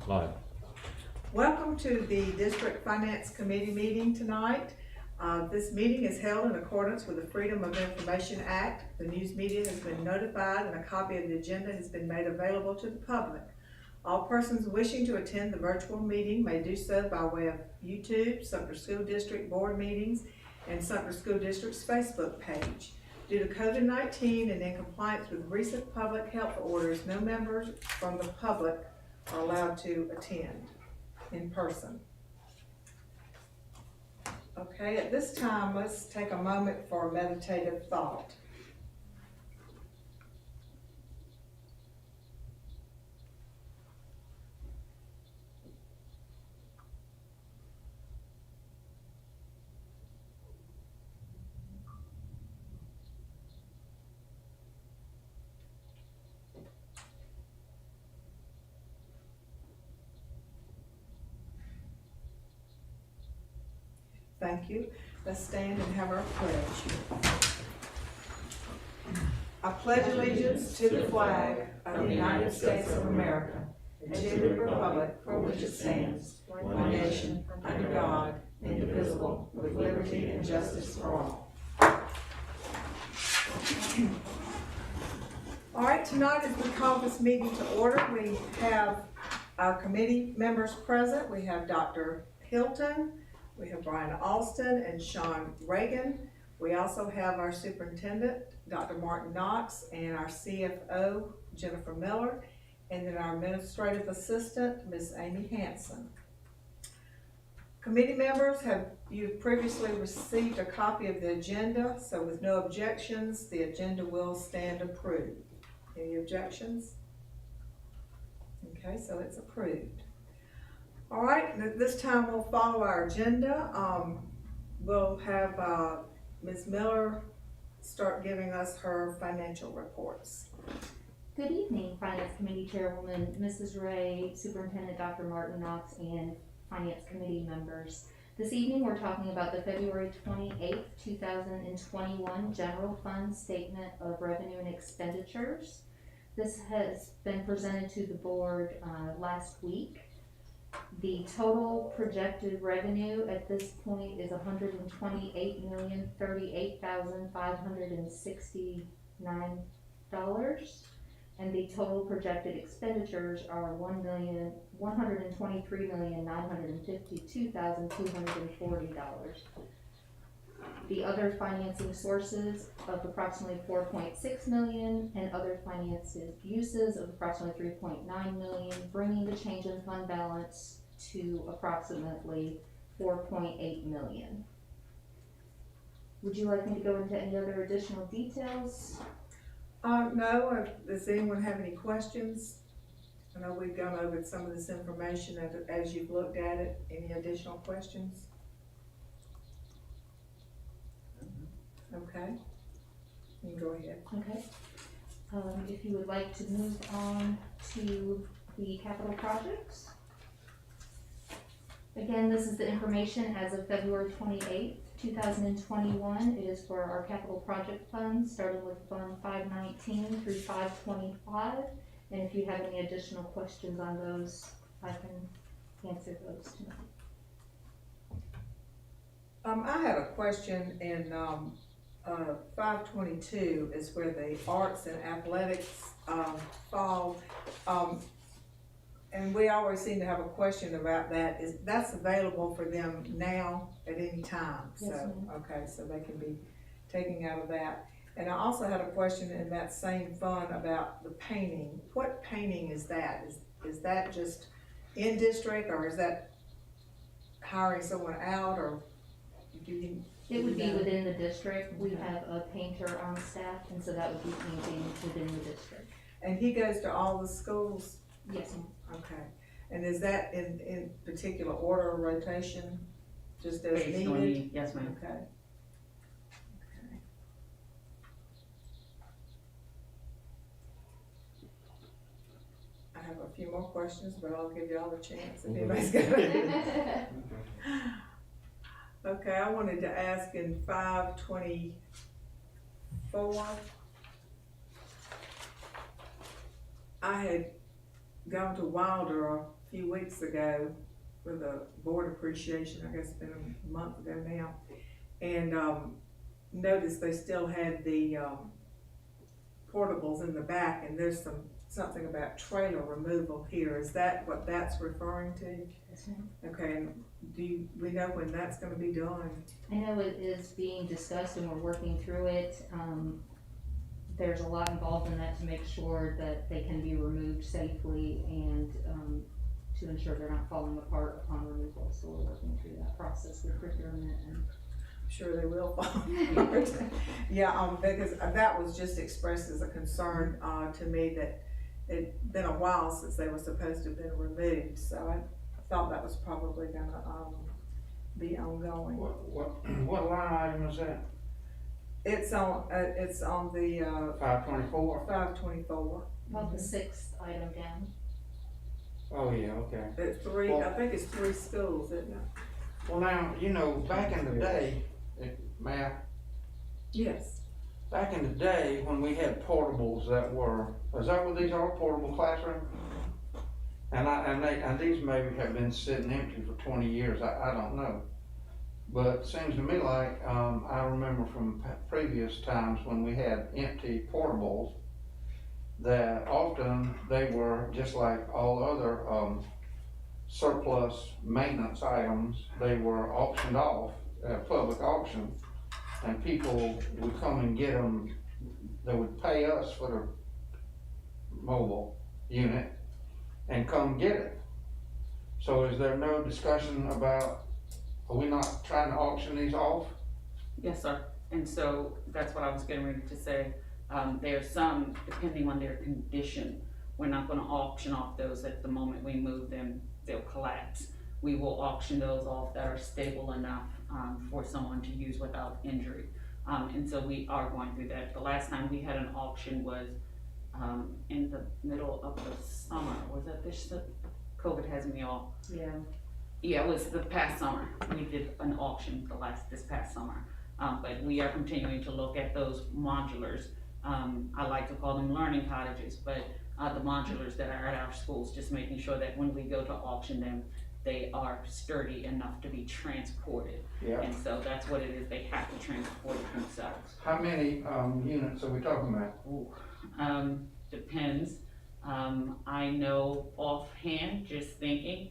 Live. Welcome to the District Finance Committee meeting tonight. This meeting is held in accordance with the Freedom of Information Act. The news media has been notified and a copy of the agenda has been made available to the public. All persons wishing to attend the virtual meeting may do so by way of YouTube, Sumter School District Board meetings, and Sumter School District's Facebook page. Due to COVID-19 and in compliance with recent public health orders, no members from the public are allowed to attend in person. Okay, at this time, let's take a moment for a meditative thought. Thank you. Let's stand and have our pledge. I pledge allegiance to the flag of the United States of America and to the republic for which it stands, one nation, under God, indivisible, with liberty and justice for all. All right, tonight as we call this meeting to order, we have our committee members present. We have Dr. Hilton, we have Brian Alston and Sean Reagan. We also have our superintendent, Dr. Martin Knox, and our CFO, Jennifer Miller, and then our administrative assistant, Ms. Amy Hanson. Committee members, you've previously received a copy of the agenda, so with no objections, the agenda will stand approved. Any objections? Okay, so it's approved. All right, at this time we'll follow our agenda. We'll have Ms. Miller start giving us her financial reports. Good evening, Finance Committee Chairwoman, Mrs. Ray, Superintendent Dr. Martin Knox, and Finance Committee members. This evening we're talking about the February 28th, 2021 General Fund Statement of Revenue and Expenditures. This has been presented to the board last week. The total projected revenue at this point is $128,038,569, and the total projected expenditures are $123,952,240. The other financing sources of approximately $4.6 million and other financing uses of approximately $3.9 million, bringing the change in fund balance to approximately $4.8 million. Would you like me to go into any other additional details? No. Does anyone have any questions? I know we've gone over some of this information as you've looked at it. Any additional questions? Okay, you can go ahead. Okay. If you would like to move on to the capital projects. Again, this is the information as of February 28th, 2021. It is for our capital project funds, starting with Fund 519 through 525. And if you have any additional questions on those, I can answer those tonight. I had a question in 522 is where the arts and athletics fall. And we always seem to have a question about that. That's available for them now at any time? Yes, so, okay, so they can be taken out of that. And I also had a question in that same fund about the painting. What painting is that? Is that just in district, or is that hiring someone out, or do you? It would be within the district. We have a painter on staff, and so that would be painting within the district. And he goes to all the schools? Yes. Okay. And is that in particular order or rotation, just as needed? Yes, ma'am. Okay. I have a few more questions, but I'll give you all the chance if anybody's got it. Okay, I wanted to ask in 524, I had gone to Wilder few weeks ago for the board appreciation, I guess it's been a month ago now. And, noticed they still had the, portables in the back, and there's something about trailer removal here. Is that what that's referring to? Yes, ma'am. Okay, and we know when that's gonna be done? I know it is being discussed and we're working through it. There's a lot involved in that to make sure that they can be removed safely and, to ensure they're not falling apart upon removal. So we're working through that process with procurement and. Sure they will fall. Yeah, because that was just expressed as a concern, to me, that it'd been a while since they were supposed to have been removed, so I thought that was probably gonna, be ongoing. What line item is that? It's on the, 524? 524. About the sixth item down. Oh, yeah, okay. It's three, I think it's 3 schools, isn't it? Well, now, you know, back in the day, Yes. back in the day when we had portables that were, is that what these are, portable classrooms? And these maybe have been sitting empty for 20 years, I don't know. But it seems to me like, I remember from previous times when we had empty portables, that often they were just like all other, surplus maintenance items. They were auctioned off at public auction, and people would come and get them. They would pay us for the mobile unit and come get it. So is there no discussion about, are we not trying to auction these off? Yes, sir. And so that's what I was getting ready to say. There's some, depending on their condition, we're not gonna auction off those at the moment we move them, they'll collapse. We will auction those off that are stable enough, for someone to use without injury. And so we are going through that. The last time we had an auction was, in the middle of the summer. Was that this, COVID has me all. Yeah. Yeah, it was the past summer. We did an auction this past summer. But we are continuing to look at those modulars. I like to call them learning cottages, but the modulars that are at our schools, just making sure that when we go to auction them, they are sturdy enough to be transported. Yeah. And so that's what it is, they have to transport it themselves. How many, units are we talking about? Depends. I know offhand, just thinking,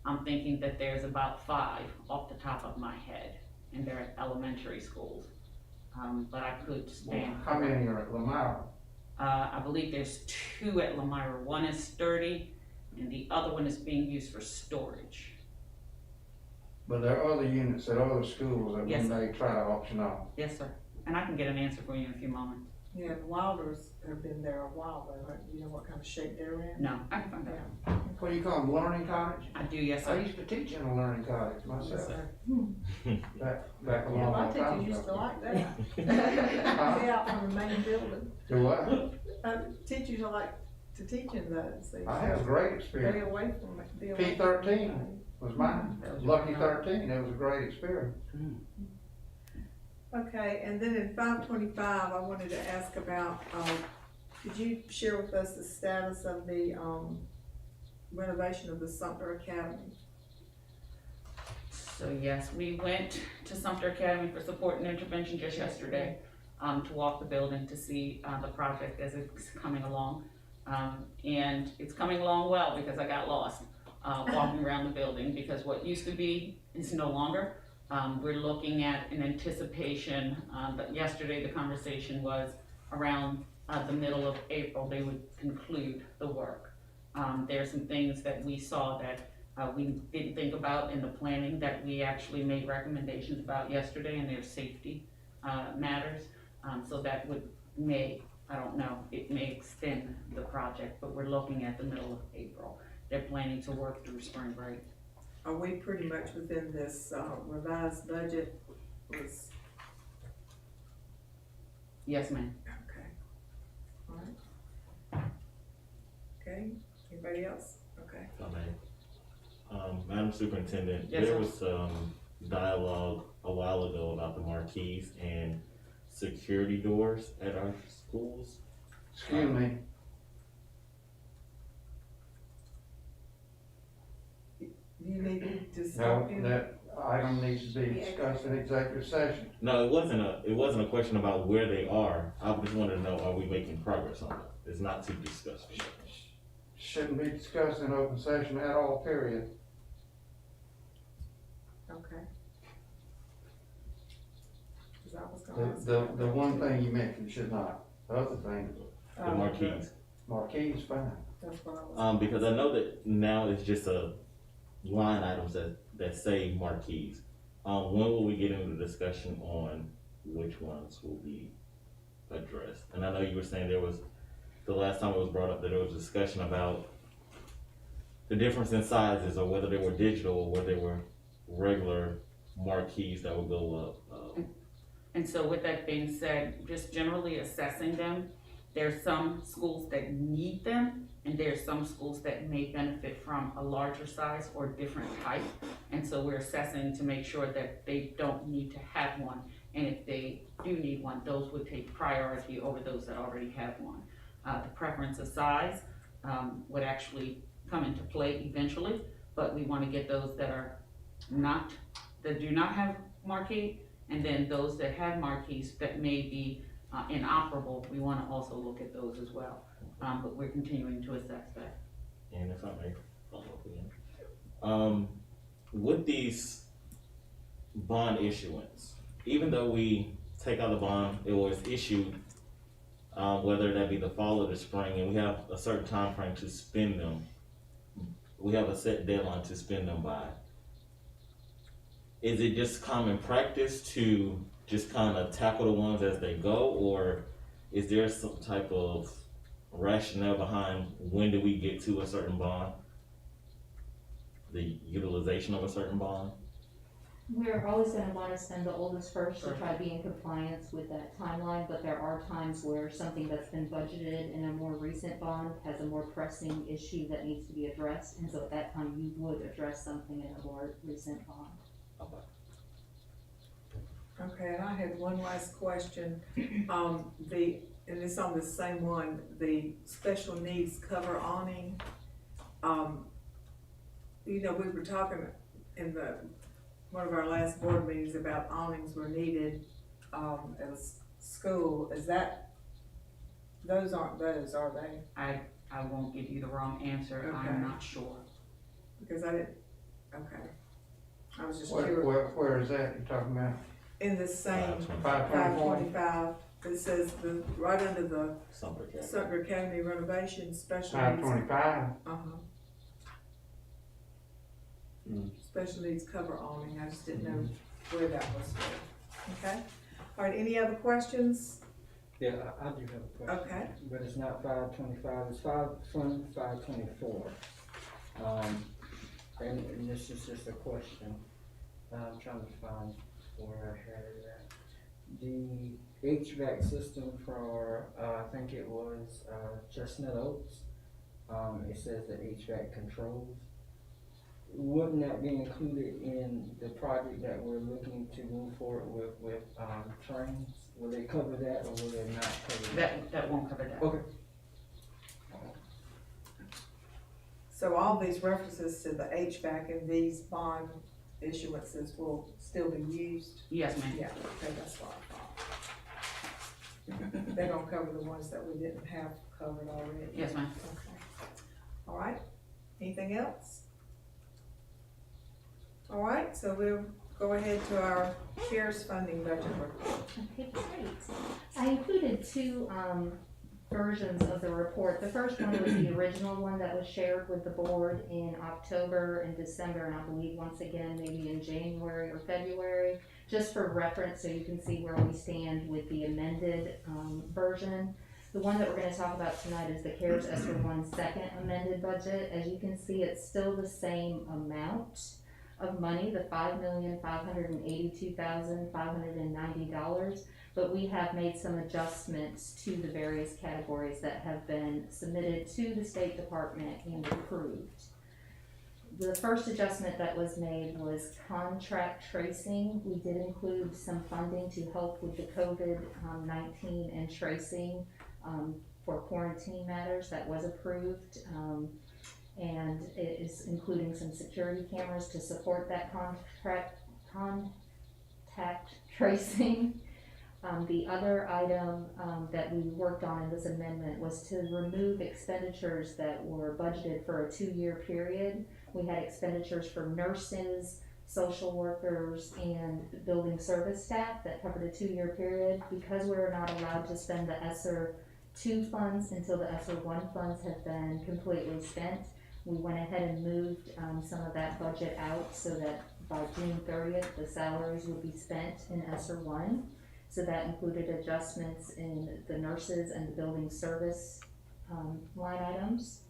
I'm thinking that there's about 5 off the top of my head, and they're at elementary schools. But I could stand. How many are at Lamar? I believe there's 2 at Lamar. One is sturdy, and the other one is being used for storage. But there are other units at other schools that Yes, when they try to auction off. Yes, sir. And I can get an answer for you in a few moments. Yeah, the Wilders have been there a while though, right? You know what kind of shape they're in? No, I can find out. What do you call them, learning cottage? I do, yes, I sir. used to teach in a learning cottage Yes, myself, sir. back a Yeah, long, my long time teachers used to ago. like that. Be out from the main building. Do what? Teachers are like to teach in those. They I had a great stay experience. away from it. Be away from P13 it. was mine, Lucky 13, it was a great experience. Okay, and then in 525, I wanted to ask about, could you share with us the status of the, renovation of the Sumter Academy? So yes, we went to Sumter Academy for support and intervention just yesterday, to walk the building to see, the project as it's coming along. And it's coming along well because I got lost, walking around the building because what used to be is no longer. We're looking at an anticipation, but yesterday the conversation was around, the middle of April, they would conclude the work. There are some things that we saw that we didn't think about in the planning that we actually made recommendations about yesterday, and their safety matters. So that I don't know, it may extend the project, but we're looking at the middle of April. They're planning to work through spring break. Are we pretty much within this, revised budget? Yes, ma'am. Okay. All right. Okay, anybody else? Okay. If I may. Madam Superintendent, Yes, there sir. was some dialogue a while ago about the marquees and security doors at our schools. Excuse me, just. No, that item needs to be discussed in executive session. No, it wasn't a question about where they are. I just wanted to know, are we making progress on it? It's not to discuss. Shouldn't be discussed in open session at all, period. Okay. 'Cause I was gonna ask The about one that. thing you mentioned should not. The other thing, The marquees. marquee's fine. That's what I was. Because I know that now it's just a line items that say marquees. When will we get into the discussion on which ones will be addressed? And I know you were saying the last time it was brought up that there was discussion about the difference in sizes or whether they were digital or whether they were regular marquees that would go up. And so with that being said, just generally assessing them, there's some schools that need them, and there's some schools that may benefit from a larger size or different type. And so we're assessing to make sure that they don't need to have one. And if they do need one, those would take priority over those that already have one. The preference of size would actually come into play eventually, but we want to get those that do not have marquee, and then those that have marquees that may be inoperable, we want to also look at those as well. But we're continuing to assess that. And if I may follow up again. With these bond issuance, even though we take out the bond, it was issued, whether that be the fall or the spring, and we have a certain time frame to spend them. We have a set deadline to spend them by. Is it just common practice to just kind of tackle the ones as they go, or is there some type of rationale behind when do we get to a certain bond? The utilization of a certain bond? We're always gonna wanna spend the oldest first to try to be in compliance with that timeline, but there are times where something that's been budgeted in a more recent bond has a more pressing issue that needs to be addressed, and so at that time you would address something in a more recent bond. Okay. Okay, and I had one last question. And it's on the same one, the special needs cover awning. You know, we were talking in one of our last board meetings about awnings were needed, at a school. Those aren't those, are they? I won't give you the wrong answer, Okay. I'm not sure. Because I didn't, okay. I was just Where, curious. where is that you're talking about? In the same 524? 525, it says right under the Sumter Academy. Sumter Academy renovation special needs. 525? Special needs cover awning, I just didn't know where that was for. Okay, all right, any other questions? Yeah, I do have a question. Okay. But it's not 525, it's 524. And this is just a question. I'm trying to find where I had it at. The HVAC system for, I think it was, Chestnut Oaks. It says the HVAC controls. Wouldn't that be included in the project that we're looking to move forward with trains? Will they cover that or will they not cover that? That won't cover that. Okay. So all these references to the HVAC and these bond issuances will still be used? Yes, ma'am. Yeah, okay, that's what I thought. They're gonna cover the ones that we didn't have covered already? Yes, ma'am. Okay. All right, anything else? All right, so we'll go ahead to our CARES funding budget report. Okay, great. I included two versions of the report. The first one was the original one that was shared with the board in October and December, and I believe once again maybe in January or February, just for reference so you can see where we stand with the amended version. The one that we're going to talk about tonight is the CARES ESSER 1 second amended budget. As you can see, it's still the same amount of money, the $5,582,590, but we have made some adjustments to the various categories that have been submitted to the State Department and approved. The first adjustment that was made was contract tracing. We did include some funding to help with the COVID-19 and tracing for quarantine matters. That was approved. and it is including some security cameras to support that contact tracing. The other item that we worked on in this amendment was to remove expenditures that were budgeted for a 2-year period. We had expenditures for nurses, social workers, and building service staff that covered a 2-year period. Because we were not allowed to spend the ESSER 2 funds until the ESSER 1 funds have been completely spent, we went ahead and moved some of that budget out so that by June 30th, the salaries would be spent in ESSER 1. So that included adjustments in the nurses and the building service line items.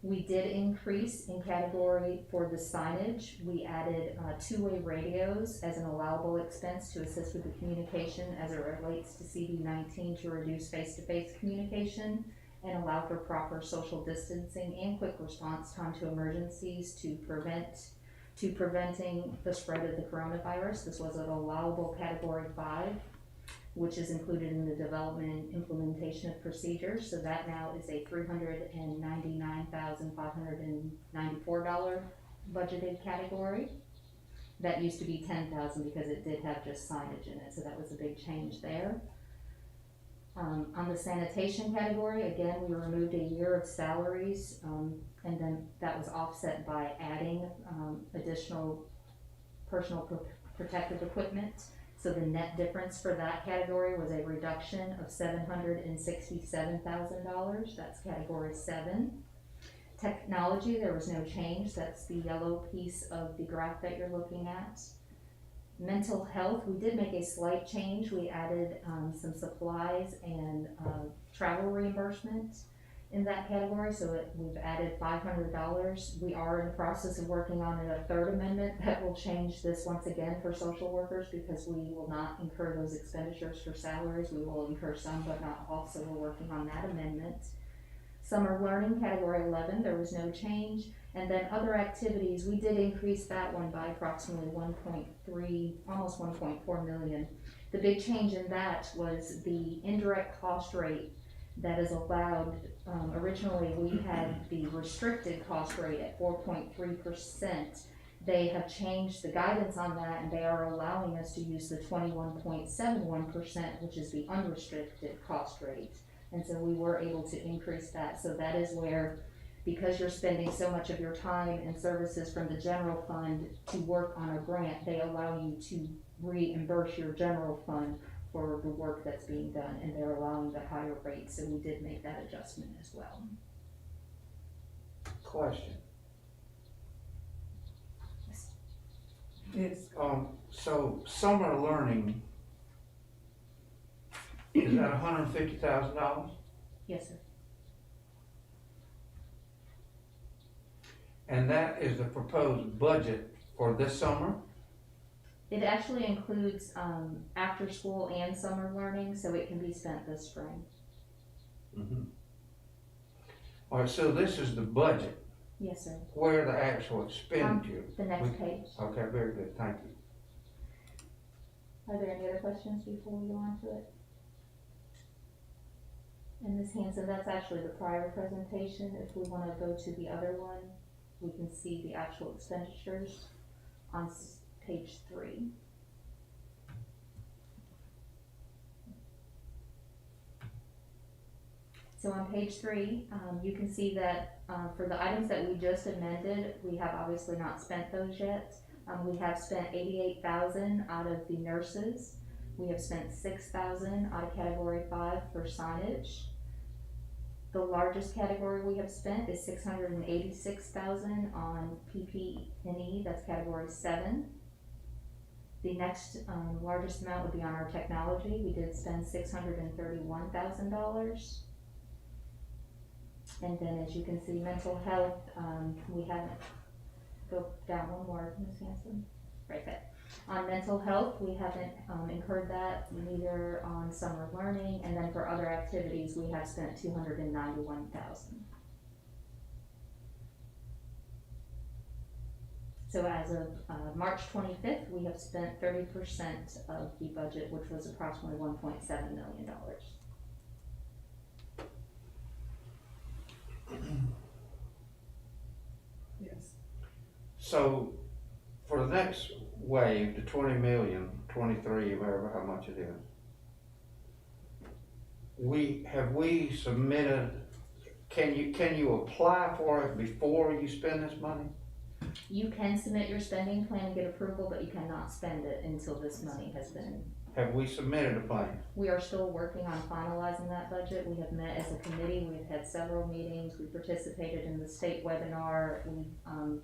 We did increase in category for the signage. We added 2-way radios as an allowable expense to assist with the communication as it relates to CD19 to reduce face-to-face communication and allow for proper social distancing and quick response time to emergencies to preventing the spread of the coronavirus. This was an allowable category 5, which is included in the development and implementation of procedures. So that now is a $399,594 budgeted category. That used to be $10,000 because it did have just signage in it, so that was a big change there. On the sanitation category, again, we removed a year of salaries, and then that was offset by adding additional personal protective equipment. So the net difference for that category was a reduction of $767,000. That's category 7. Technology, there was no change. That's the yellow piece of the graph that you're looking at. Mental health, we did make a slight change. We added some supplies and travel reimbursement in that category, so we've added $500. We are in the process of working on a 3rd amendment that will change this once again for social workers, because we will not incur those expenditures for salaries. We will incur some, but not all, so we're working on that amendment. Summer learning, category 11, there was no change. And then other activities, we did increase that one by approximately 1.3, almost 1.4 million. The big change in that was the indirect cost rate that is allowed. Originally, we had the restricted cost rate at 4.3%. They have changed the guidance on that, and they are allowing us to use the 21.71%, which is the unrestricted cost rate. And so we were able to increase that. So that is where, because you're spending so much of your time and services from the general fund to work on a grant, they allow you to reimburse your general fund for the work that's being done, and they're allowing the higher rate. So we did make that adjustment as well. Question. It's, so summer learning, is that $150,000? Yes, sir. And that is the proposed budget for this summer? It actually includes after school and summer learning, so it can be spent this spring. Mm-hmm. All right, so this is the budget, Yes, sir. where the actual expenditure. The next page. Okay, very good, thank you. Are there any other questions before we go on to it? And Ms. Hanson, that's actually the prior presentation. If we want to go to the other one, we can see the actual expenditures on page 3. So on page 3, you can see that for the items that we just amended, we have obviously not spent those yet. We have spent $88,000 out of the nurses. We have spent $6,000 out of category 5 for signage. The largest category we have spent is $686,000 on PP&E, that's category 7. The next largest amount would be on our technology. We did spend $631,000. And then, as you can see, mental health, we haven't, go down one more, Ms. Hanson, right there. On mental health, we haven't incurred that, neither on summer learning, and then for other activities, we have spent $291,000. So as of March 25th, we have spent 30% of the budget, which was approximately $1.7 million. So, for the next wave, the 20 million, 23, whatever, how much it is, have we submitted, can you apply for it before you spend this money? You can submit your spending plan and get approval, but you cannot spend it until this money has been. Have we submitted a plan? We are still working on finalizing that budget. We have met as a committee, we've had several meetings, we participated in the state webinar, we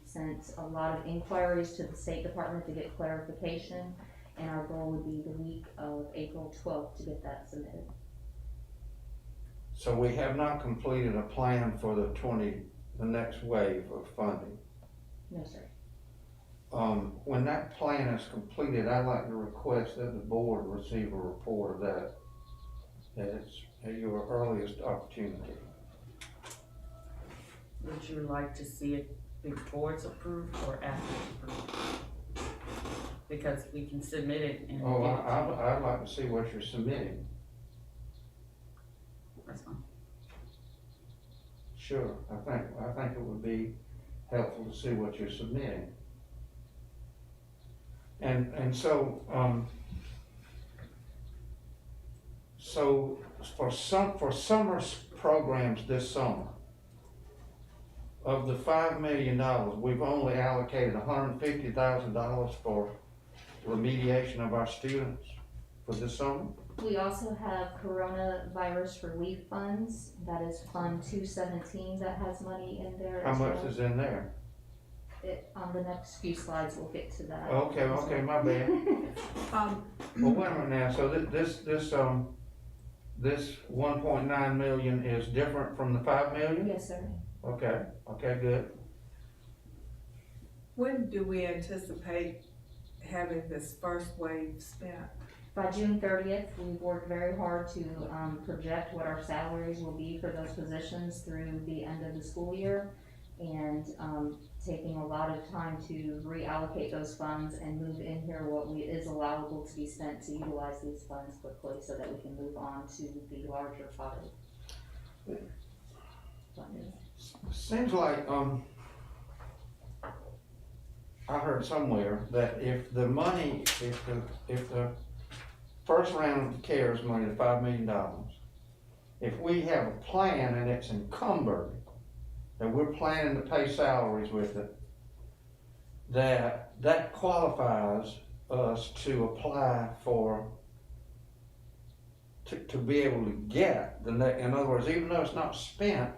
sent a lot of inquiries to the State Department to get clarification, and our goal would be the week of April 12th to get that submitted. So we have not completed a plan for the next wave of funding. No, sir. When that plan is completed, I'd like to request that the board receive a report of that at your earliest opportunity. Would you like to see it before it's approved or after it's approved? Because we can submit it and. Oh, I'd like to see what you're submitting. That's fine. Sure, I think it would be helpful to see what you're submitting. And so, so for summer programs this summer, of the $5 million, we've only allocated $150,000 for remediation of our students for this summer. We also have coronavirus relief funds, that is Fund 217 that has money in there How as much well. is in there? On the next few slides, we'll get to that. Okay, my bad. Well, wait a minute now, so this 1.9 million is different from the 5 million? Yes, sir. Okay, good. When do we anticipate having this first wave spent? By June 30th, we've worked very hard to project what our salaries will be for those positions through the end of the school year, and taking a lot of time to reallocate those funds and move in here what is allowable to be spent to utilize these funds quickly so that we can move on to the larger funding. Seems like, I heard somewhere that if the first round of the CARES money, the $5 million, if we have a plan and it's encumbered, that we're planning to pay salaries with it, that qualifies us to apply for, to be able to get the next, in other words, even though it's not spent,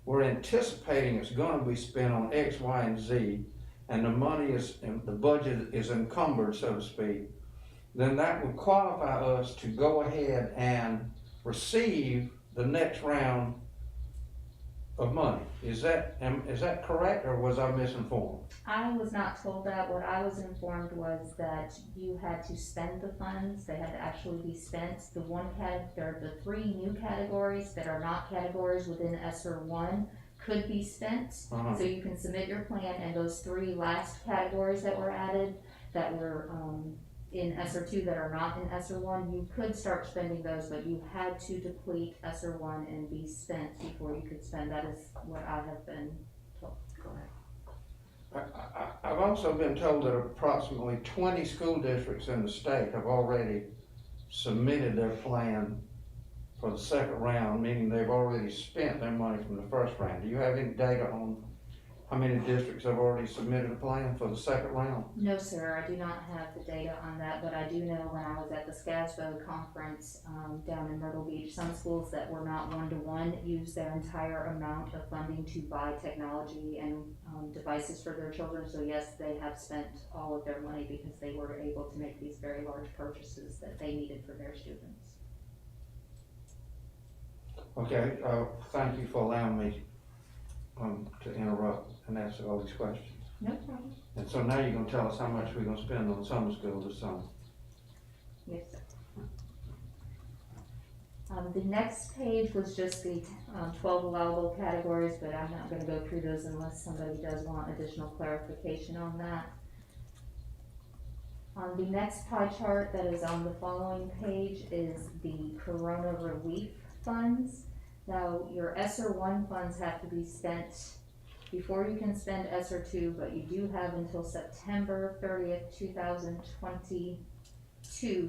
we're anticipating it's gonna be spent on X, Y, and Z, and the money is, the budget is encumbered, so to speak, then that would qualify us to go ahead and receive the next round of money. Is that correct, or was I misinformed? I was not told that. What I was informed was that you had to spend the funds. They had to actually be spent. There are the 3 new categories that are not categories within ESSER 1 could be spent. So you can submit your plan, and those 3 last categories that were added that were in ESSER 2 that are not in ESSER 1, you could start spending those, but you had to deplete ESSER 1 and be spent before you could spend. That is what I have been told. Correct. I've also been told that approximately 20 school districts in the state have already submitted their plan for the second round, meaning they've already spent their money from the first round. Do you have any data on how many districts have already submitted a plan for the second round? No, sir, I do not have the data on that, but I do know when I was at the SCASBO conference down in Myrtle Beach, some schools that were not one-to-one used their entire amount of funding to buy technology and devices for their children. So yes, they have spent all of their money because they were able to make these very large purchases that they needed for their students. Okay, thank you for allowing me to interrupt and ask all these questions. No problem. And so now you're gonna tell us how much we're gonna spend on summer school this summer. Yes, sir. The next page was just the 12 allowable categories, but I'm not going to go through those unless somebody does want additional clarification on that. The next pie chart that is on the following page is the Corona relief funds. Now, your ESSER 1 funds have to be spent before you can spend ESSER two, but you do have until September 30th, 2022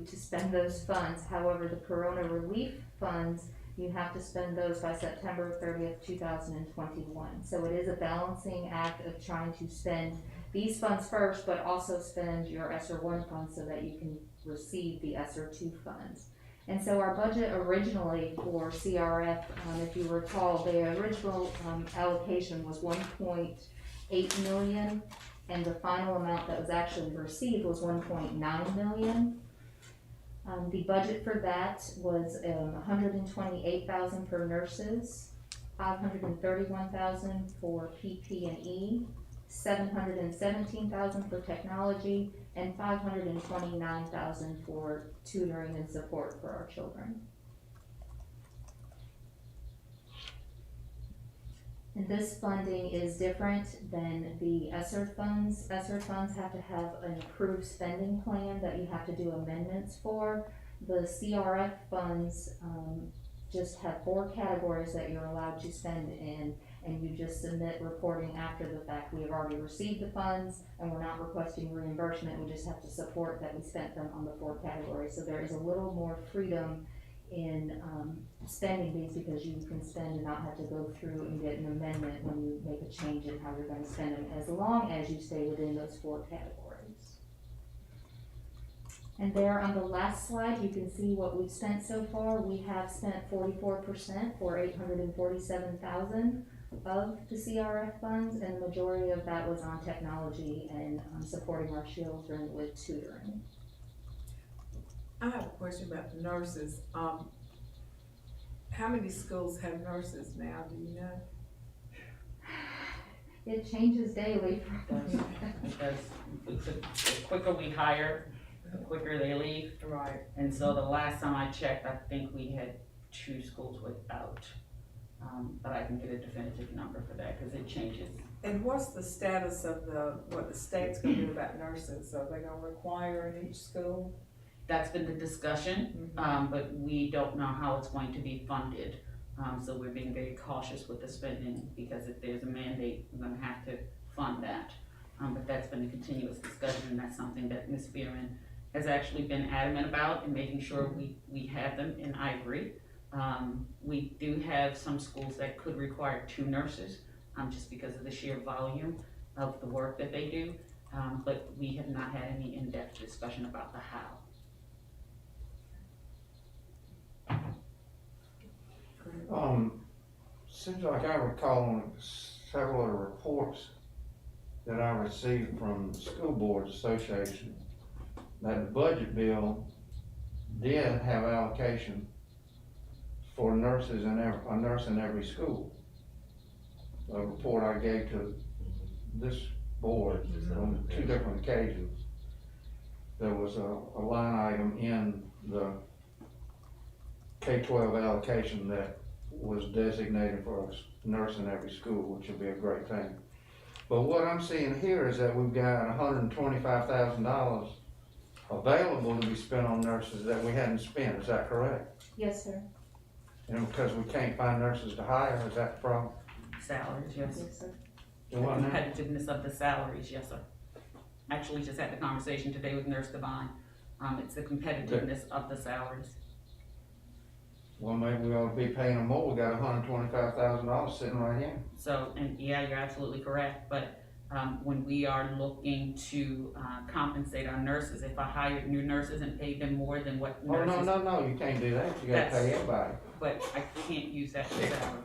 to spend those funds. However, the Corona relief funds, you have to spend those by September 30th, 2021. So it is a balancing act of trying to spend these funds first, but also spend your ESSER one funds so that you can receive the ESSER two funds. And so our budget originally for CRF, if you recall, the original allocation was 1.8 million, and the final amount that was actually received was 1.9 million. The budget for that was 128,000 for nurses, 531,000 for PP&E, 717,000 for technology, and 529,000 for tutoring and support for our children. And this funding is different than the ESSER funds. ESSER funds have to have an approved spending plan that you have to do amendments for. The CRF funds just have 4 categories that you're allowed to spend in, and you just submit reporting after the fact. We have already received the funds and we're not requesting reimbursement, we just have to support that we spent them on the 4 categories. So there is a little more freedom in spending these, because you can spend and not have to go through and get an amendment when you make a change in how you're going to spend them, as long as you stay within those 4 categories. And there on the last slide, you can see what we've spent so far. We have spent 44% for 847,000 of the CRF funds, and the majority of that was on technology and supporting our children with tutoring. I have a question about the nurses. How many schools have nurses now, do you know? It changes daily. Because the quicker we hire, the quicker they leave. Right. And so the last time I checked, I think we had 2 schools without. But I can get a definitive number for that, because it changes. And what's the status of what the state's gonna do about nurses? Are they gonna require in each school? That's been the discussion, but we don't know how it's going to be funded. So we're being very cautious with the spending, because if there's a mandate, we're gonna have to fund that. But that's been a continuous discussion, and that's something that Ms. Bierman has actually been adamant about, and making sure we have them, and I agree. We do have some schools that could require 2 nurses, just because of the sheer volume of the work that they do. But we have not had any in-depth discussion about the how. Seems like I recall on several of the reports that I received from the School Boards Association that the budget bill did have allocation for nurses in a nurse in every school. A report I gave to this board on 2 different occasions. There was a line item in the K-12 allocation that was designated for a nurse in every school, which would be a great thing. But what I'm seeing here is that we've got $125,000 available to be spent on nurses that we hadn't spent. Is that correct? Yes, sir. And because we can't find nurses to hire, is that the problem? Salaries, yes. Yes, sir. Do what now? Competitiveness of the salaries, yes, sir. Actually, just had the conversation today with Nurse Devine. It's the competitiveness of the salaries. Well, maybe we ought to be paying them more. We got $125,000 sitting right here. So, and yeah, you're absolutely correct, but when we are looking to compensate our nurses, if I hired new nurses and paid them more than what Oh, nurses. no, you can't do that. You gotta pay everybody. But I can't use that for salary.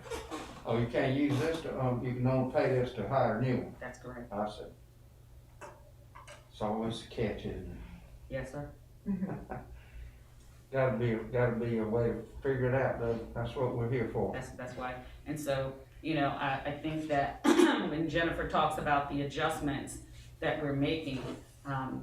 Oh, you can't use this to, you can only pay this to hire new ones. That's correct. I see. It's always a catch, isn't it? Yes, sir. Gotta be a way to figure it out, though. That's what we're here for. That's why. And so, you know, I think that when Jennifer talks about the adjustments that we're making,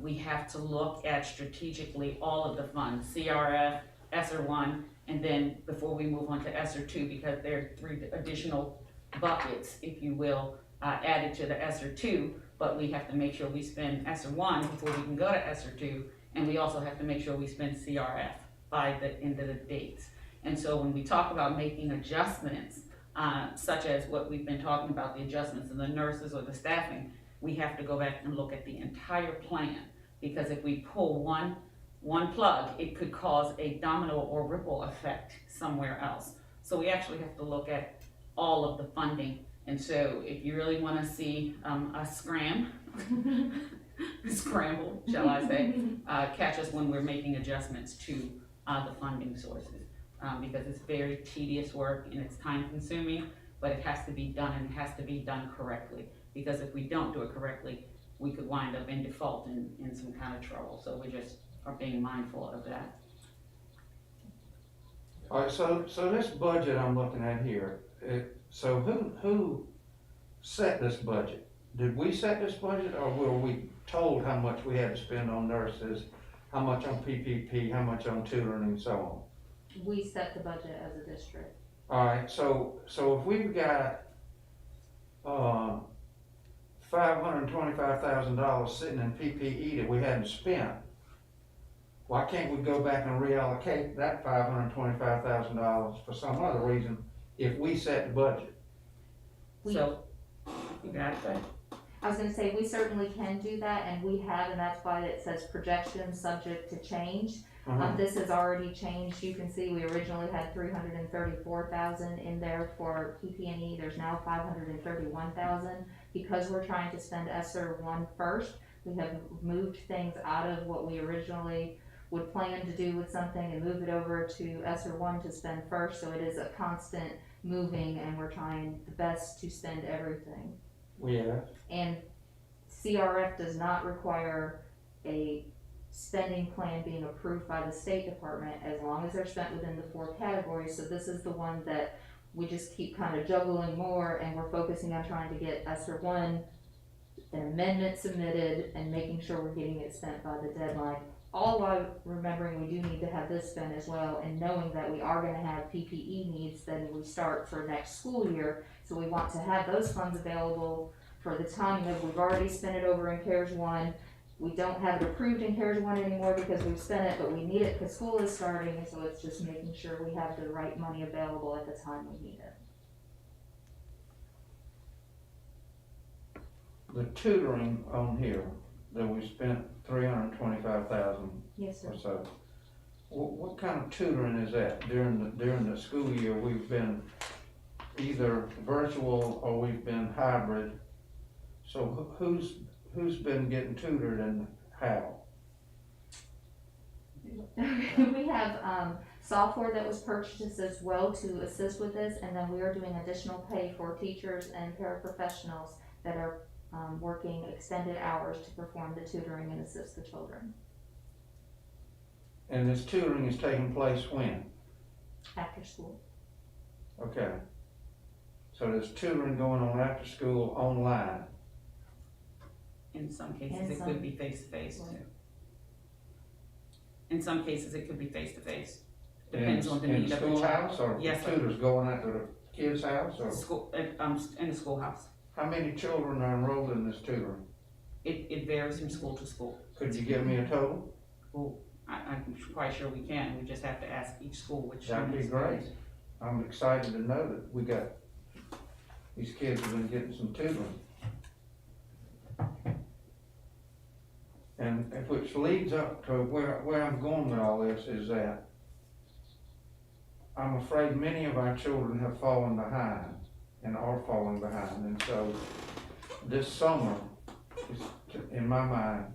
we have to look at strategically all of the funds, CRF, ESSER 1, and then before we move on to ESSER 2, because there are 3 additional buckets, if you will, added to the ESSER 2, but we have to make sure we spend ESSER 1 before we can go to ESSER 2, and we also have to make sure we spend CRF by the end of the dates. And so when we talk about making adjustments, such as what we've been talking about, the adjustments and the nurses or the staffing, we have to go back and look at the entire plan. Because if we pull one plug, it could cause a domino or ripple effect somewhere else. So we actually have to look at all of the funding. And so if you really wanna see us scramble, shall I say, catch us when we're making adjustments to the funding sources. Because it's very tedious work and it's time consuming, but it has to be done and it has to be done correctly. Because if we don't do it correctly, we could wind up in default and in some kind of trouble. So we just are being mindful of that. All right, so this budget I'm looking at here, so who set this budget? Did we set this budget, or were we told how much we had to spend on nurses, how much on PPP, how much on tutoring and so on? We set the budget as a district. All right, so if we've got, $525,000 sitting in PPE that we hadn't spent, why can't we go back and reallocate that $525,000 for some other reason if we set the budget? So, you got it, Faye? I was gonna say, we certainly can do that, and we have, and that's why it says projections subject to change. This has already changed. You can see we originally had 334,000 in there for PP&E. There's now 531,000. Because we're trying to spend ESSER 1 first, we have moved things out of what we originally would plan to do with something and move it over to ESSER 1 to spend first. So it is a constant moving, and we're trying the best to spend everything. Yeah. And CRF does not require a spending plan being approved by the State Department as long as they're spent within the 4 categories. So this is the one that we just keep kind of juggling more, and we're focusing on trying to get ESSER 1, an amendment submitted, and making sure we're getting it spent by the deadline. All while remembering we do need to have this spent as well, and knowing that we are gonna have PPE needs then we start for next school year. So we want to have those funds available for the time that we've already spent it over in CARES 1. We don't have it approved in CARES 1 anymore because we've spent it, but we need it because school is starting, and so it's just making sure we have the right money available at the time we need it. The tutoring on here, that we spent 325,000 Yes, sir. or so. What kind of tutoring is that? During the school year, we've been either virtual or we've been hybrid. So who's been getting tutored and how? We have software that was purchased as well to assist with this, and then we are doing additional pay for teachers and paraprofessionals that are working extended hours to perform the tutoring and assist the children. And this tutoring is taking place when? After school. Okay. So there's tutoring going on after school online. In some cases, In it some- could be face-to-face too. Right. In some cases, it could be face-to-face. Depends on the In need of the schoolhouse, child. or Yes, sir. tutors going out to the kid's house, or School, in the schoolhouse. how many children are enrolled in this tutoring? It varies from school to school. Could you give me a total? I'm quite sure we can, we just have to ask each school which. That'd be one is great. theirs. I'm excited to know that we got, these kids have been getting some tutoring. And which leads up to where I'm going with all this is that I'm afraid many of our children have fallen behind and are falling behind. And so this summer, is, in my mind,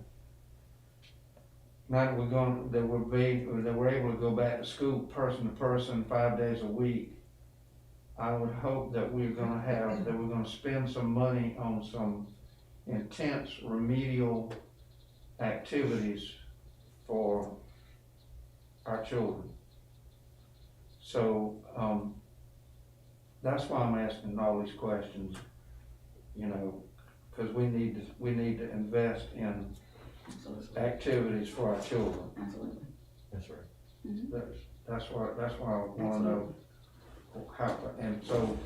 now that we're able to go back to school person to person 5 days a week, I would hope that we're gonna spend some money on some intense remedial activities for our children. So, that's why I'm asking all these questions, you know, cause we need to invest in Absolutely. activities for our children. Absolutely. That's right. That's why I wanna know how, and so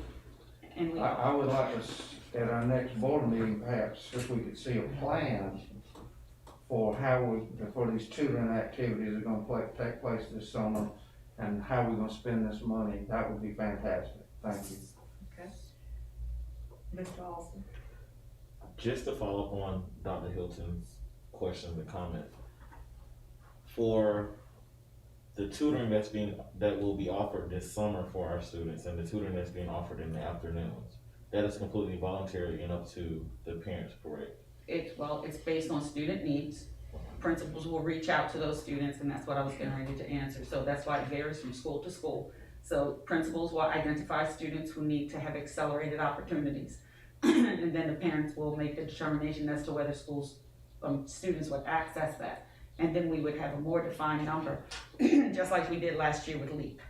And we, I would like us, at our next board meeting, perhaps, if we could see a plan for for these tutoring activities that are gonna take place this summer, and how we're gonna spend this money. That would be fantastic. Thank you. Mr. Austin? Just to follow up on Dr. Hilton's questions and comments, for the tutoring that will be offered this summer for our students and the tutoring that's being offered in the afternoons, that is completely voluntary and up to the parents, correct? It's based on student needs. Principals will reach out to those students, and that's what I was getting ready to answer. So that's why it varies from school to school. So principals will identify students who need to have accelerated opportunities. And then the parents will make a determination as to whether students would access that. And then we would have a more defined number, just like we did last year with LEAP.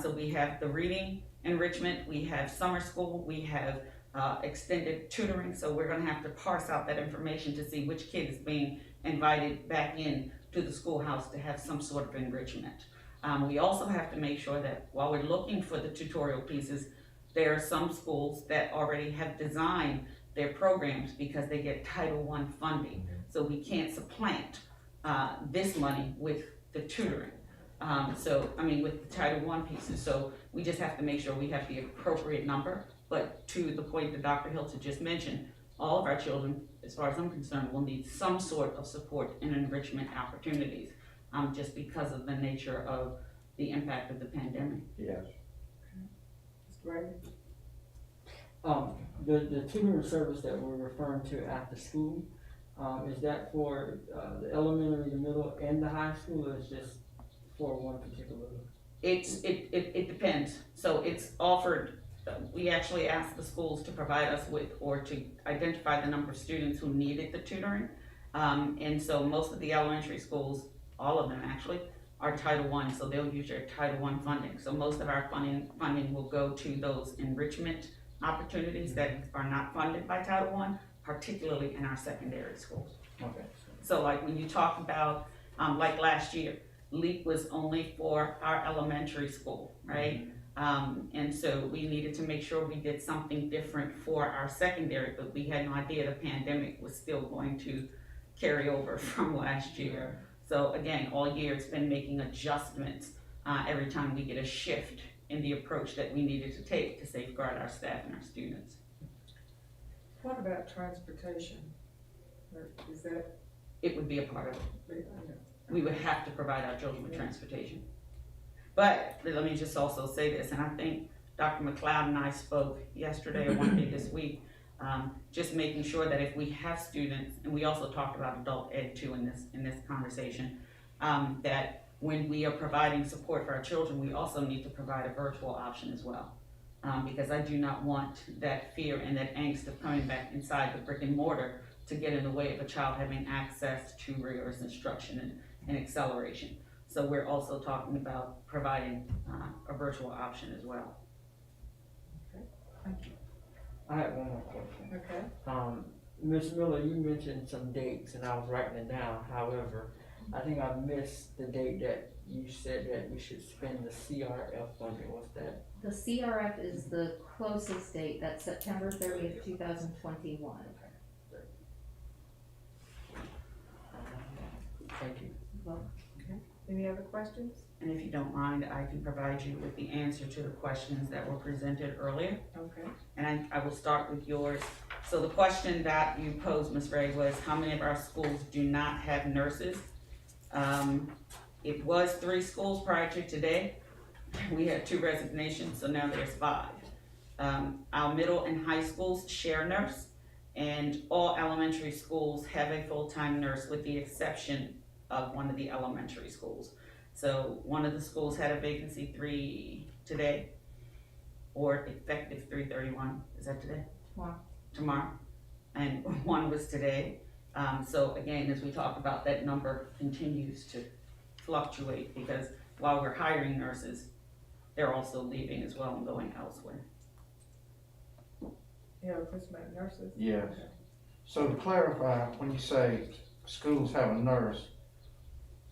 So we have the reading enrichment, we have summer school, we have extended tutoring. So we're gonna have to parse out that information to see which kid is being invited back in to the schoolhouse to have some sort of enrichment. We also have to make sure that while we're looking for the tutorial pieces, there are some schools that already have designed their programs because they get Title I funding. So we can't supplant this money with the tutoring. With the Title I pieces. So we just have to make sure we have the appropriate number. But to the point that Dr. Hilton just mentioned, all of our children, as far as I'm concerned, will need some sort of support and enrichment opportunities, just because of the nature of the impact of the pandemic. Yes. Mr. Reagan? The tutoring service that we're referring to after school, is that for the elementary, the middle, and the high school, or is just for one particular? It depends. So it's offered, we actually asked the schools to provide us with, or to identify the number of students who needed the tutoring. And so most of the elementary schools, all of them actually, are Title I, so they'll use their Title I funding. So most of our funding will go to those enrichment opportunities that are not funded by Title I, particularly in our secondary schools. Okay. So like when you talk about, like last year, LEAP was only for our elementary school, right? And so we needed to make sure we did something different for our secondary, but we had no idea the pandemic was still going to carry over from last year. So again, all year it's been making adjustments every time we get a shift in the approach that we needed to take to safeguard our staff and our students. What about transportation? Or is that? It would be a part of it. Yeah. We would have to provide our children with transportation. But let me just also say this, and I think Dr. McLeod and I spoke yesterday or one day this week, just making sure that if we have students, and we also talked about adult ed too in this conversation, that when we are providing support for our children, we also need to provide a virtual option as well. Because I do not want that fear and that angst of coming back inside the brick and mortar to get in the way of a child having access to rigorous instruction and acceleration. So we're also talking about providing a virtual option as well. Thank you. I have one more question. Okay. Ms. Miller, you mentioned some dates and I was writing it down. However, I think I missed the date that you said that we should spend the CRF funding. What's that? The CRF is the closest date, that's September 30th, 2021. Thank you. Any other questions? And if you don't mind, I can provide you with the answer to the questions that were presented earlier. Okay. And I will start with yours. So the question that you posed, Ms. Ray, was how many of our schools do not have nurses? It was 3 schools prior to today. We had 2 resignations, so now there's 5. Our middle and high schools share nurse, and all elementary schools have a full-time nurse with the exception of one of the elementary schools. So one of the schools had a vacancy 3 today, or effective 3/31, is that today? Tomorrow, and one was today. So again, as we talk about, that number continues to fluctuate because while we're hiring nurses, they're also leaving as well and going elsewhere. You have a question about nurses? Yes. So to clarify, when you say schools have a nurse,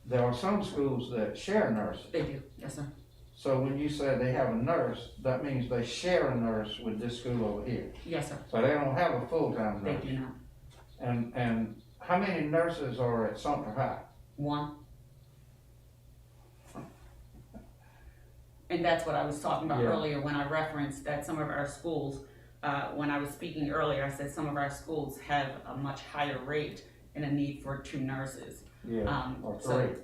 there are some schools that share nurses. They do, yes, sir. So when you say they have a nurse, that means they share a nurse with this school over here. Yes, sir. So they don't have a full-time They nurse. do not. And how many nurses are at Sumter High? 1. And that's what I was talking about Yeah. earlier when I referenced that some of our schools when I was speaking earlier, I said some of our schools have a much higher rate and a need for 2 nurses. Yeah, or So 3.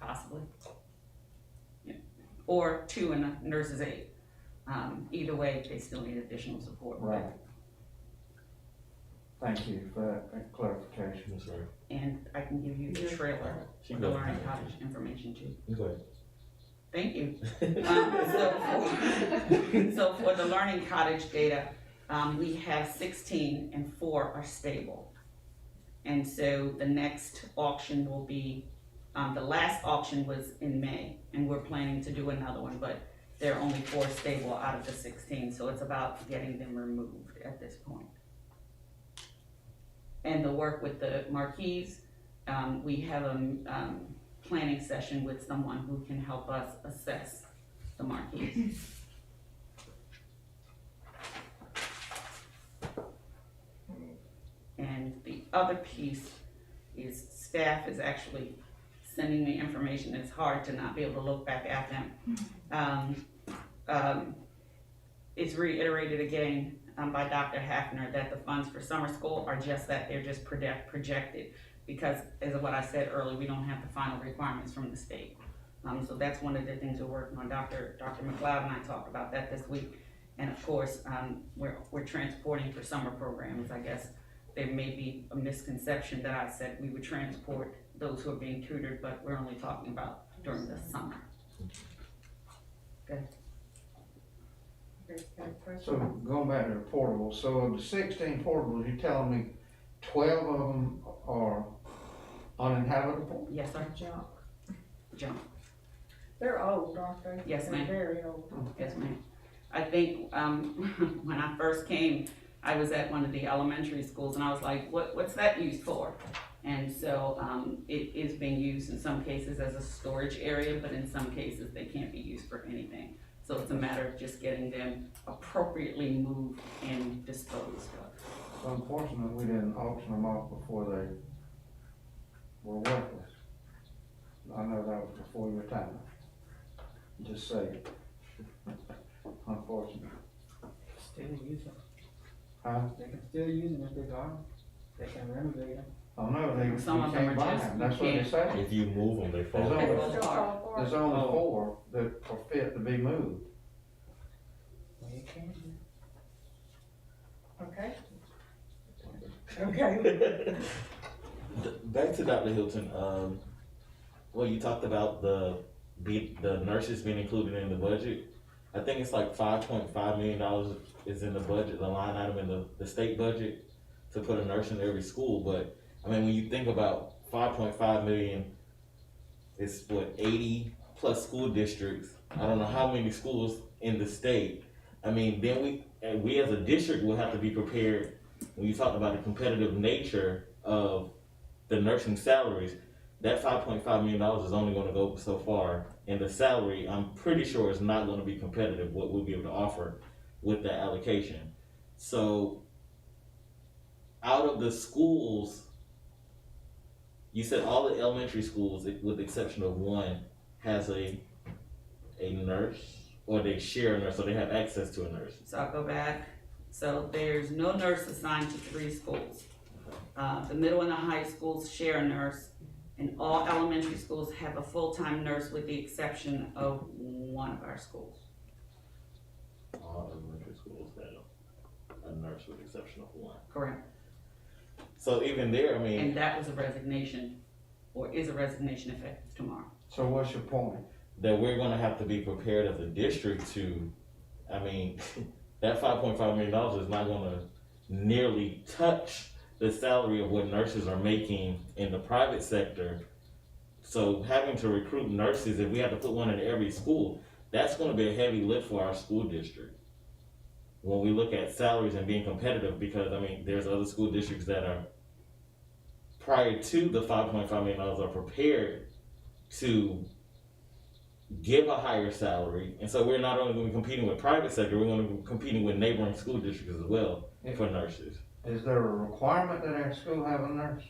possibly. Yeah. Or 2 and a nurse's aide. Either way, they still need additional support. Right. Thank you for that clarification. Yes, sir. And I can give you the trailer She for the go. Learning Cottage information too. Go ahead. Thank you. So for the Learning Cottage data, we have 16 and 4 are stable. And so the next auction will be, the last auction was in May, and we're planning to do another one, but there are only 4 stable out of the 16, so it's about getting them removed at this point. And the work with the marquees, we have a planning session with someone who can help us assess the marquees. And the other piece is staff is actually sending me information. It's hard to not be able to look back at them. It's reiterated again by Dr. Hafner that the funds for summer school are just that, they're just projected. Because as of what I said earlier, we don't have the final requirements from the state. So that's one of the things we're working on. Dr. McLeod and I talked about that this week. And of course, we're transporting for summer programs. I guess there may be a misconception that I said we would transport those who are being tutored, but we're only talking about during the summer. Okay. So going back to the portables, so of the 16 portables, you're telling me 12 of them are uninhabitable? Yes, sir. Junk. Jump. They're old, aren't they? Yes, ma'am. They're very old. Yes, ma'am. I think, when I first came, I was at one of the elementary schools and I was like, what's that used for? And so, it is being used in some cases as a storage area, but in some cases they can't be used for anything. So it's a matter of just getting them appropriately moved and disposed of. So unfortunately, we didn't auction them off before they were worthless. I know that was before your time. Just saying. Unfortunately. Still use them. Huh? They can still use them if they're gone. They can renovate them. Oh, no, they, you Some of them can't are buy just- them, that's you what they can't. say. If you move them, they fall. There's They only- fall Still apart. fall apart. There's only Oh. 4 that are fit to be moved. Well, you can do. Okay. Okay. Back to Dr. Hilton, well, you talked about the nurses being included in the budget. I think it's like $5.5 million is in the budget, the line item in the state budget to put a nurse in every school. But I mean, when you think about 5.5 million, it's what, 80 plus school districts. I don't know how many schools in the state. I mean, then we as a district will have to be prepared when you talk about the competitive nature of the nursing salaries. That $5.5 million is only going to go so far, and the salary, I'm pretty sure, is not going to be competitive what we'll be able to offer with that allocation. So, out of the schools, you said all the elementary schools, with the exception of one, has a nurse, or they share a nurse, so they have access to a nurse. So I'll go back. So there's no nurse assigned to 3 schools. The middle and the high schools share a nurse, and all elementary schools have a full-time nurse with the exception of one of our schools. All elementary schools have a nurse with the exception of one. Correct. So even there, I mean, And that was a resignation, or is a resignation effective tomorrow. So what's your point? that we're gonna have to be prepared as a district to, I mean, that $5.5 million is not gonna nearly touch the salary of what nurses are making in the private sector. So having to recruit nurses, if we have to put one in every school, that's gonna be a heavy lift for our school district. When we look at salaries and being competitive, because I mean, there's other school districts that are, prior to the $5.5 million, are prepared to give a higher salary. And so we're not only gonna be competing with private sector, we're gonna be competing with neighboring school districts as well for nurses. Is there a requirement that our school have a nurse?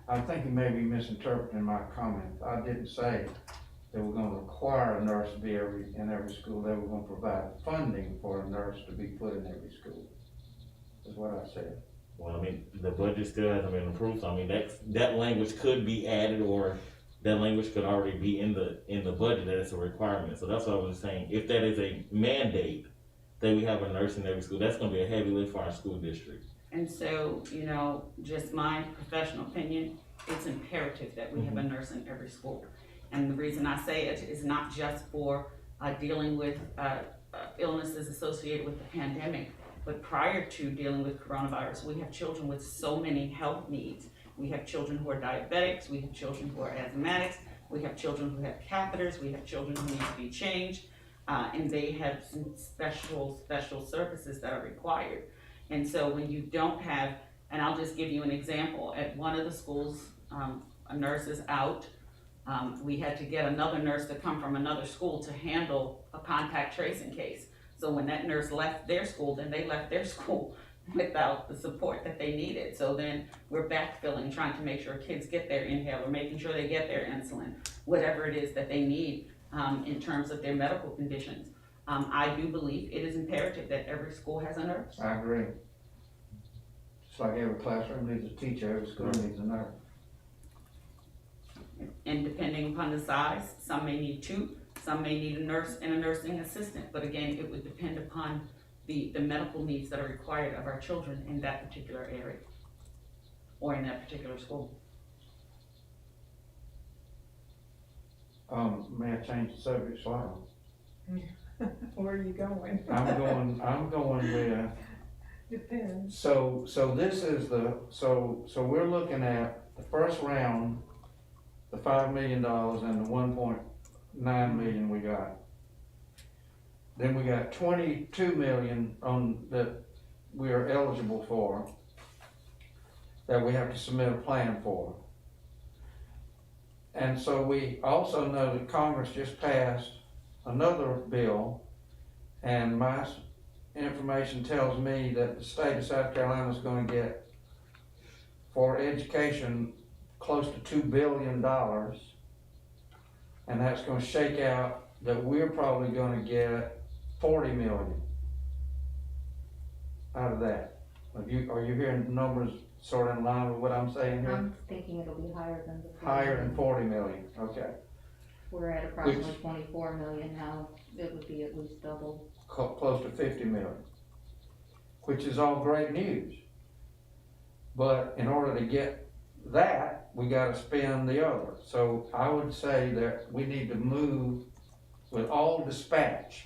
I think you may be misinterpreting my comment. I didn't say they were gonna require a nurse to be in every school, they were gonna provide funding for a nurse to be put in every school, is what I said. Well, I mean, the budget still hasn't been approved, so I mean, that language could be added, or that language could already be in the budget, that it's a requirement. So that's what I was saying, if that is a mandate, that we have a nurse in every school, that's gonna be a heavy lift for our school district. And so, just my professional opinion, it's imperative that we have a nurse in every school. And the reason I say it is not just for dealing with illnesses associated with the pandemic, but prior to dealing with coronavirus, we have children with so many health needs. We have children who are diabetics, we have children who are asthmatics, we have children who have catheters, we have children who need to be changed, and they have some special services that are required. And so when you don't have, and I'll just give you an example, at one of the schools, a nurse is out. We had to get another nurse to come from another school to handle a contact tracing case. So when that nurse left their school, then they left their school without the support that they needed. So then we're backfilling, trying to make sure kids get their inhaler, making sure they get their insulin, whatever it is that they need in terms of their medical conditions. I do believe it is imperative that every school has a nurse. I agree. Just like every classroom needs a teacher, every school needs a nurse. And depending upon the size, some may need two, some may need a nurse and a nursing assistant. But again, it would depend upon the medical needs that are required of our children in that particular area or in that particular school. May I change the subject slightly? Where are you going? I'm going with, Depends. so this is so we're looking at the first round, the $5 million and the 1.9 million we got. Then we got 22 million that we are eligible for, that we have to submit a plan for. And so we also know that Congress just passed another bill, and my information tells me that the state of South Carolina is gonna get, for education, close to $2 billion. And that's gonna shake out that we're probably gonna get 40 million out of that. Are you hearing the numbers sort of in line with what I'm saying here? I'm thinking it'll be higher than the. Higher than 40 million, okay. We're at approximately 24 million now, it would be at least double. Close to 50 million, which is all great news. But in order to get that, we gotta spend the other. So I would say that we need to move with all dispatch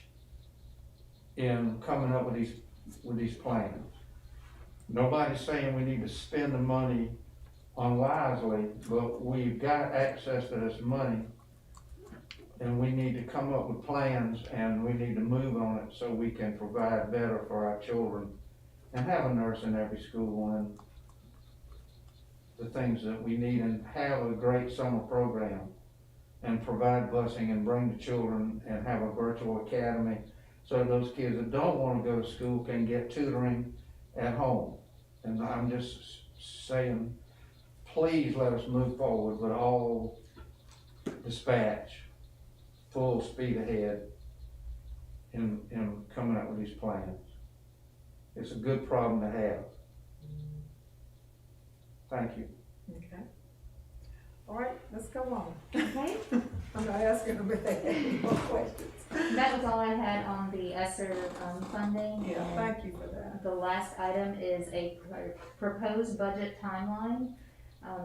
in coming up with these plans. Nobody's saying we need to spend the money unwisely, but we've got access to this money, and we need to come up with plans, and we need to move on it so we can provide better for our children and have a nurse in every school and the things that we need, and have a great summer program and provide busing and bring the children and have a virtual academy so those kids that don't want to go to school can get tutoring at home. And I'm just saying, please let us move forward with all dispatch, full speed ahead in coming up with these plans. It's a good problem to have. Thank you. Okay. All right, let's go on. Okay, I'm not asking them if they have any more questions. that was all I had on the ESSER funding. Yeah, And thank you for that. the last item is a proposed budget timeline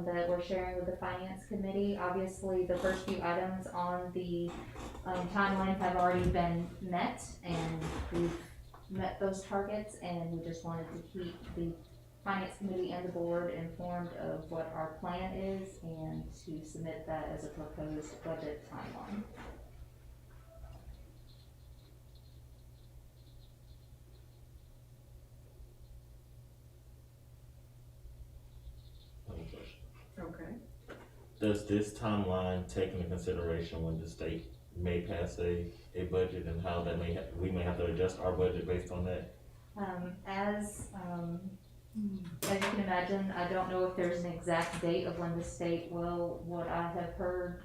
that we're sharing with the Finance Committee. Obviously, the first few items on the timeline have already been met, and we've met those targets, and we just wanted to keep the Finance Committee and the board informed of what our plan is and to submit that as a proposed budget timeline. Okay. Does this timeline take into consideration when the state may pass a budget, and how that we may have to adjust our budget based on that? As you can imagine, I don't know if there's an exact date of when the state will, what I have heard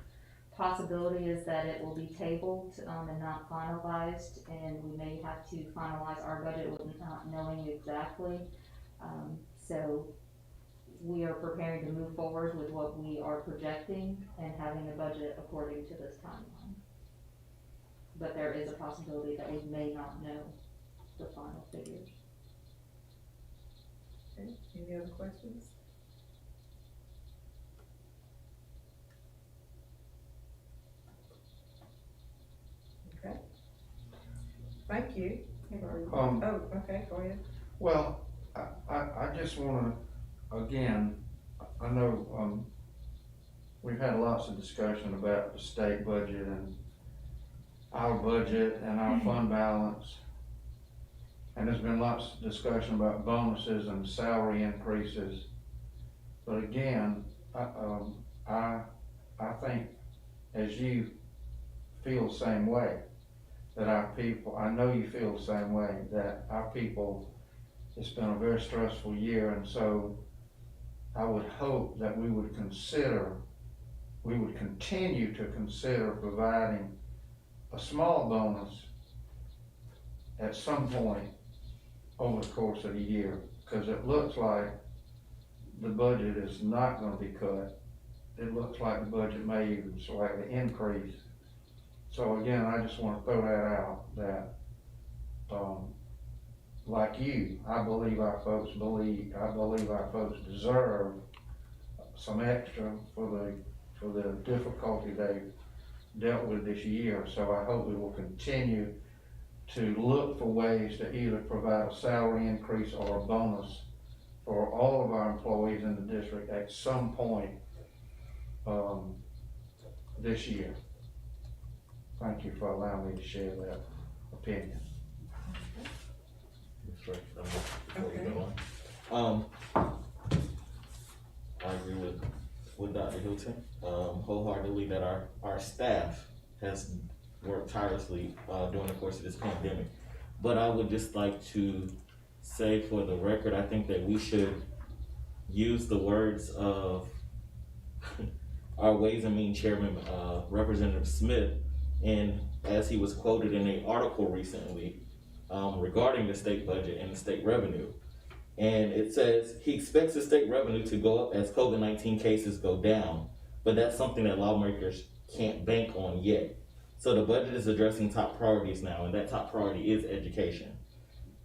possibility is that it will be tabled, and not finalized, and we may have to finalize our budget with not knowing exactly. So we are preparing to move forward with what we are projecting and having a budget according to this timeline. But there is a possibility that we may not know the final figures. Okay, any other questions? Okay. Thank you. Oh, okay, go ahead. Well, I just wanna, again, I know, we've had lots of discussion about the state budget and our budget and our fund balance. And there's been lots of discussion about bonuses and salary increases. But again, I think, as you feel the same way, that our people, I know you feel the same way, that our people, it's been a very stressful year, and so I would hope that we would continue to consider providing a small bonus at some point over the course of the year, because it looks like the budget is not gonna be cut. It looks like the budget may even slightly increase. So again, I just wanna throw that out, that, like you, I believe our folks deserve some extra for the difficulty they dealt with this year. So I hope we will continue to look for ways to either provide a salary increase or a bonus for all of our employees in the district at some point, this year. Thank you for allowing me to share that opinion. Before we go on. I agree with Dr. Hilton, wholeheartedly, that our staff has worked tirelessly, during the course of this pandemic. But I would just like to say, for the record, I think that we should use the words of our Ways and Means Chairman, Representative Smith, and as he was quoted in an article recently, regarding the state budget and the state revenue. And it says, he expects the state revenue to go up as COVID-19 cases go down, but that's something that lawmakers can't bank on yet. So the budget is addressing top priorities now, and that top priority is education.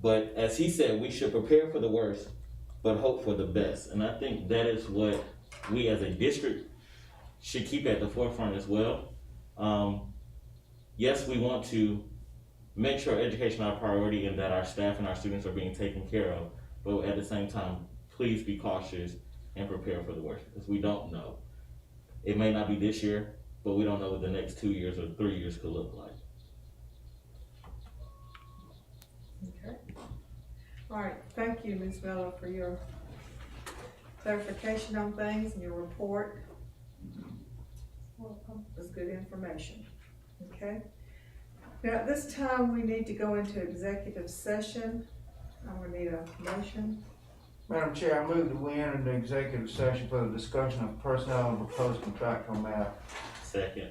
But as he said, we should prepare for the worst, but hope for the best. And I think that is what we as a district should keep at the forefront as well. Yes, we want to make sure education is our priority and that our staff and our students are being taken care of, but at the same time, please be cautious and prepare for the worst, because we don't know. It may not be this year, but we don't know what the next 2 years or 3 years could look like. Okay. All right, thank you, Ms. Miller, for your clarification on things and your report. Welcome. It was good information. Okay. Now, at this time, we need to go into executive session. I'm gonna need a motion. Madam Chair, I move that we enter into executive session for the discussion of personnel and proposed contractual matter. Second.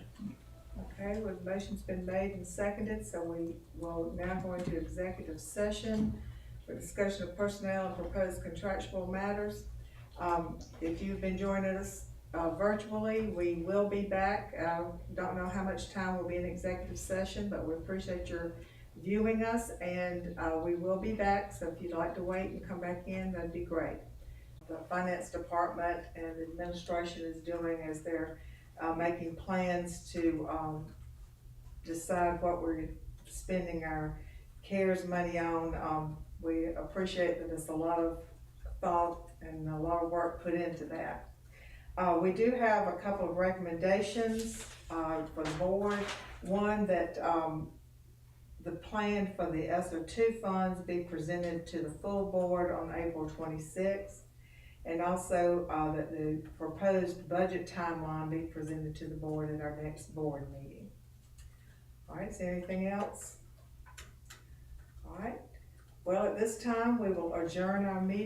Okay, well, the motion's been made and seconded, so we will now go into executive session for discussion of personnel and proposed contractual matters. If you've been joining us virtually, we will be back. Don't know how much time we'll be in executive session, but we appreciate your viewing us, and we will be back. So if you'd like to wait and come back in, that'd be great. The finance department and administration is doing as they're making plans to decide what we're spending our CARES money on. We appreciate that there's a lot of thought and a lot of work put into that. We do have a couple of recommendations for the board. One, that the plan for the ESSER 2 funds be presented to the full board on April 26th. And also that the proposed budget timeline be presented to the board at our next board meeting. All right, is there anything else? All right, well, at this time, we will adjourn our meeting.